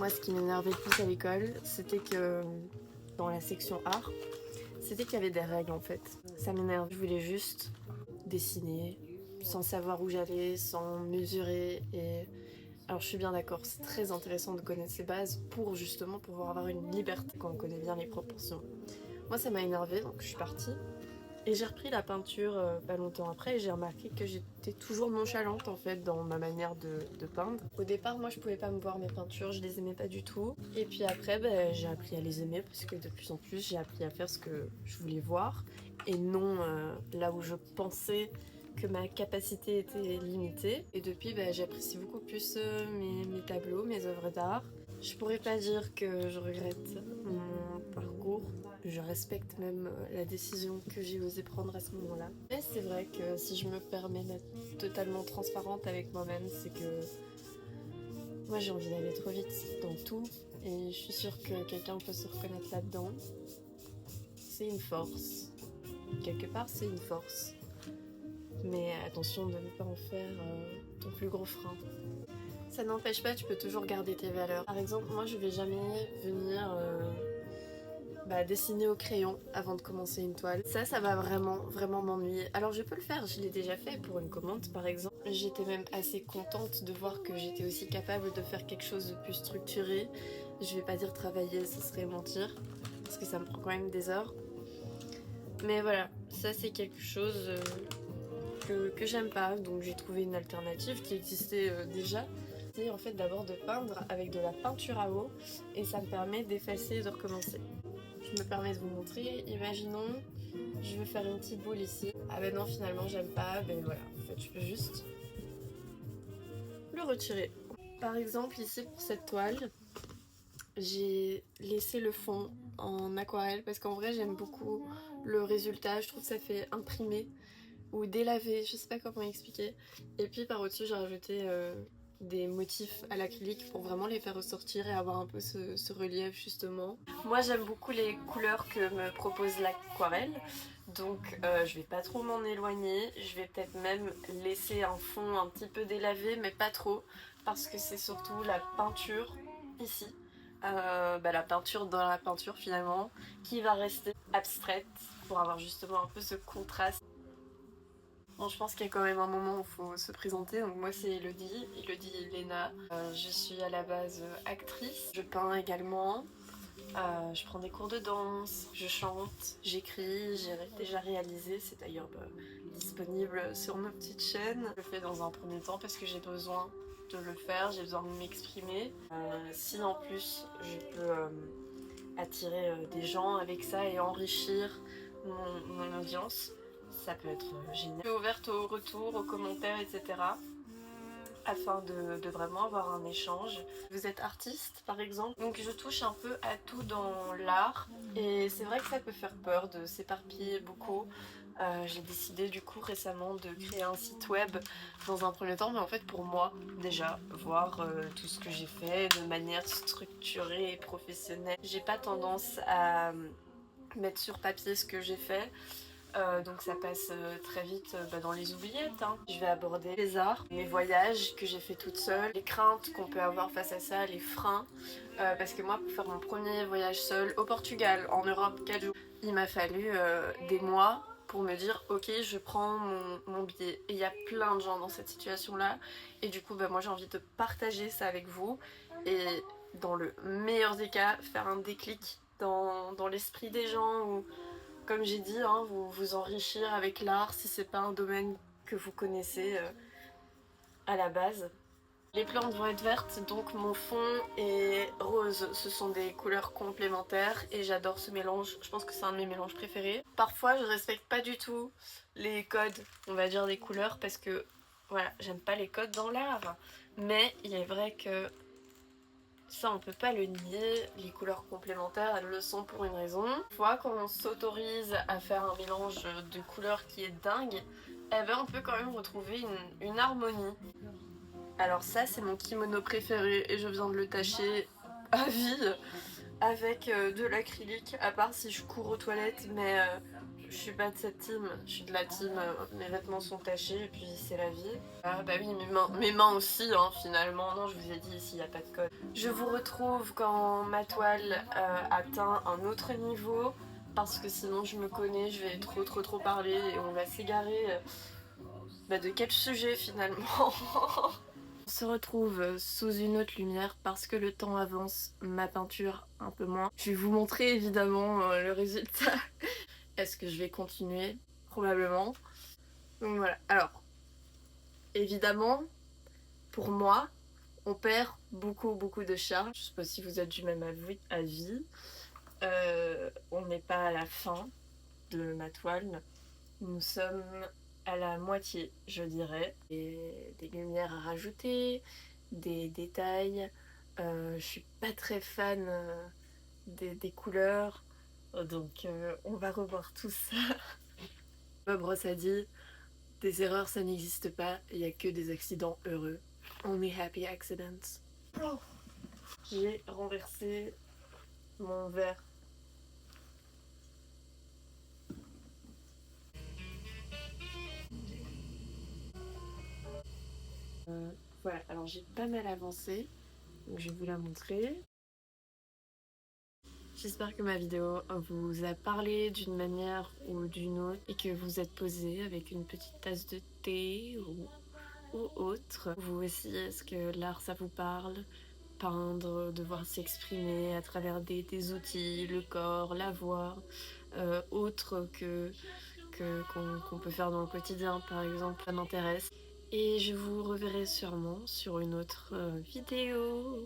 Moi, ce qui m'énervait le plus à l'école, c'était que dans la section art, c'était qu'il y avait des règles en fait. Ça m'énerve. Je voulais juste dessiner sans savoir où j'allais, sans mesurer. Et alors, je suis bien d'accord, c'est très intéressant de connaître ses bases pour justement pouvoir avoir une liberté quand on connaît bien les proportions. Moi, ça m'a énervée, donc je suis partie. Et j'ai repris la peinture pas longtemps après et j'ai remarqué que j'étais toujours nonchalante en fait dans ma manière de peindre. Au départ, moi je pouvais pas me voir mes peintures, je les aimais pas du tout. Et puis après, j'ai appris à les aimer parce que de plus en plus j'ai appris à faire ce que je voulais voir et non là où je pensais que ma capacité était limitée. Et depuis, j'apprécie beaucoup plus mes tableaux, mes œuvres d'art. Je pourrais pas dire que je regrette mon parcours. Je respecte même la décision que j'ai osé prendre à ce moment-là. Mais c'est vrai que si je me permets d'être totalement transparente avec moi-même, c'est que moi j'ai envie d'aller trop vite dans tout et je suis sûre que quelqu'un peut se reconnaître là-dedans. C'est une force. Quelque part, c'est une force. Mais attention de ne pas en faire ton plus gros frein. Ça n'empêche pas, tu peux toujours garder tes valeurs. Par exemple, moi je vais jamais venir dessiner au crayon avant de commencer une toile. Ça va vraiment m'ennuyer. Alors je peux le faire, je l'ai déjà fait pour une commande par exemple. J'étais même assez contente de voir que j'étais aussi capable de faire quelque chose de plus structuré. Je vais pas dire travailler, ce serait mentir, parce que ça me prend quand même des heures. Mais voilà, ça c'est quelque chose que j'aime pas, donc j'ai trouvé une alternative qui existait déjà. C'est en fait d'abord de peindre avec de la peinture à eau et ça me permet d'effacer et de recommencer. Je me permets de vous montrer, imaginons, je veux faire une petite boule ici. Ah ben non finalement j'aime pas, ben voilà, en fait je peux juste le retirer. Par exemple ici pour cette toile, j'ai laissé le fond en aquarelle parce qu'en vrai j'aime beaucoup le résultat, je trouve que ça fait imprimer ou délavé, je sais pas comment expliquer. Et puis par au-dessus j'ai rajouté des motifs à l'acrylique pour vraiment les faire ressortir et avoir un peu ce relief justement. Moi j'aime beaucoup les couleurs que me propose l'aquarelle, donc je vais pas trop m'en éloigner, je vais peut-être même laisser un fond un petit peu délavé mais pas trop parce que c'est surtout la peinture ici. La peinture dans la peinture finalement qui va rester abstraite pour avoir justement un peu ce contraste. Bon, je pense qu'il y a quand même un moment où il faut se présenter. Donc moi c'est Elodie Lena. Je suis à la base actrice. Je peins également. Je prends des cours de danse, je chante, j'écris, j'ai déjà réalisé. C'est d'ailleurs disponible sur nos petites chaînes. Je le fais dans un premier temps parce que j'ai besoin de le faire, j'ai besoin de m'exprimer. Si en plus je peux attirer des gens avec ça et enrichir mon audience, ça peut être génial. Je suis ouverte aux retours, aux commentaires, etc. afin de vraiment avoir un échange. Vous êtes artiste par exemple, donc je touche un peu à tout dans l'art et c'est vrai que ça peut faire peur de s'éparpiller beaucoup. J'ai décidé du coup récemment de créer un site web dans un premier temps, mais en fait pour moi déjà, voir tout ce que j'ai fait de manière structurée et professionnelle. J'ai pas tendance à mettre sur papier ce que j'ai fait. Donc ça passe très vite dans les oubliettes. Je vais aborder les arts, mes voyages que j'ai fait toute seule, les craintes qu'on peut avoir face à ça, les freins. Parce que moi, pour faire mon premier voyage seul au Portugal, en Europe, 4 jours, il m'a fallu des mois pour me dire ok, je prends mon billet. Et il y a plein de gens dans cette situation-là. Et du coup, moi j'ai envie de partager ça avec vous. Et dans le meilleur des cas, faire un déclic dans l'esprit des gens ou comme j'ai dit, vous enrichir avec l'art si c'est pas un domaine que vous connaissez à la base. Les plantes vont être vertes, donc mon fond est rose. Ce sont des couleurs complémentaires et j'adore ce mélange. Je pense que c'est un de mes mélanges préférés. Parfois, je respecte pas du tout les codes, on va dire, des couleurs parce que voilà, j'aime pas les codes dans l'art. Mais il est vrai que ça on peut pas le nier, les couleurs complémentaires elles le sont pour une raison. Parfois quand on s'autorise à faire un mélange de couleurs qui est dingue, on peut quand même retrouver une harmonie. Alors ça c'est mon kimono préféré et je viens de le tâcher à vie avec de l'acrylique, à part si je cours aux toilettes, mais Je suis pas de cette team, je suis de la team mes vêtements sont tachés et puis c'est la vie. Ah bah oui, mes mains aussi hein, finalement. Non, je vous ai dit ici, il n'y a pas de code. Je vous retrouve quand ma toile atteint un autre niveau parce que sinon je me connais, je vais trop parler et on va s'égarer de quel sujet finalement. On se retrouve sous une autre lumière parce que le temps avance, ma peinture un peu moins. Je vais vous montrer évidemment le résultat. Est-ce que je vais continuer? Probablement. Donc voilà. Alors, évidemment, pour moi, on perd beaucoup de charge. Je sais pas si vous êtes du même avis. On n'est pas à la fin de ma toile. Nous sommes à la moitié, je dirais. Et des lumières à rajouter, des détails. Je suis pas très fan des couleurs. Donc on va revoir tout ça. Bob Ross a dit des erreurs ça n'existe pas, il n'y a que des accidents heureux. Only happy accidents. Oh. J'ai renversé mon verre. Voilà, alors j'ai pas mal avancé, donc je vais vous la montrer. J'espère que ma vidéo vous a parlé d'une manière ou d'une autre et que vous êtes posé avec une petite tasse de thé ou autre. Vous aussi, est-ce que l'art ça vous parle? Peindre, devoir s'exprimer à travers des outils, le corps, la voix, autre qu'on peut faire dans le quotidien par exemple, ça m'intéresse. Et je vous reverrai sûrement sur une autre vidéo.